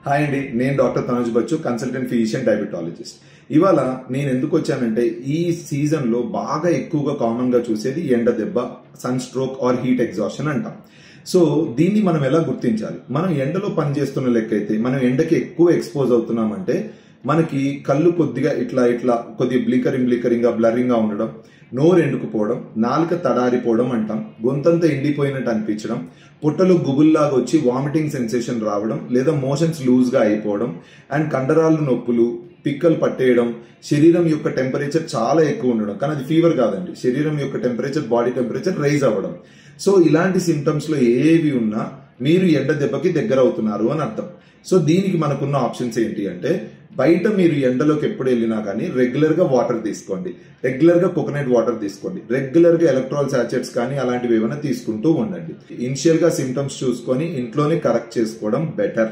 Hi అండి, నేను doctor Tanuj Bachu, consultant physician diabetologist. ఇవాళ నేను ఎందుకు వచ్చానంటే, ఈ సీజన్ లో బాగా ఎక్కువగా కామన్ గా చూసేది ఎండ దెబ్బ, sun stroke or heat exhaustion అంటాం. సో దీన్ని మనం ఎలా గుర్తించాలి? మనం ఎండలో పనిచేస్తున్న లెక్క అయితే మనం ఎండకి ఎక్కువ ఎక్స్పోజ్ అవుతున్నామంటే మనకి కళ్ళు కొద్దిగా ఇట్లా కొద్దిగా బ్లికరింగ్ గా బ్లరింగ్ గా ఉండడం, నోరు ఎండుకుపోవడం, నాలుక తడారిపోవడం అంటాం, గొంతంతా ఎండిపోయినట్టు అనిపించడం, పుట్టలు గుబుల్లాగా వచ్చి వామిటింగ్ సెన్సేషన్ రావడం, లేదా మోషన్స్ లూజ్ గా అయిపోవడం, అండ్ కండరాలు నొప్పులు, పిక్కలు పట్టేయడం, శరీరం యొక్క టెంపరేచర్ చాలా ఎక్కువ ఉండడం. కానీ అది ఫీవర్ కాదండి, శరీరం యొక్క టెంపరేచర్, బాడీ టెంపరేచర్ రైజ్ అవ్వడం. సో ఇలాంటి సిమ్టమ్స్ లో ఏవి ఉన్నా మీరు ఎండ దెబ్బకి దగ్గర అవుతున్నారు అని అర్థం. సో దీనికి మనకున్న ఆప్షన్స్ ఏంటి అంటే, బయట మీరు ఎండలోకి ఎప్పుడు వెళ్ళినా కానీ రెగ్యులర్ గా వాటర్ తీసుకోండి, రెగ్యులర్ గా కోకోనట్ వాటర్ తీసుకోండి, రెగ్యులర్ గా ఎలక్ట్రాల్ సాచెట్స్ కానీ అలాంటివి ఏమైనా తీసుకుంటూ ఉండండి. ఇనిషియల్ గా సిమ్టమ్స్ చూసుకొని ఇంట్లోనే కరెక్ట్ చేసుకోవడం బెటర్.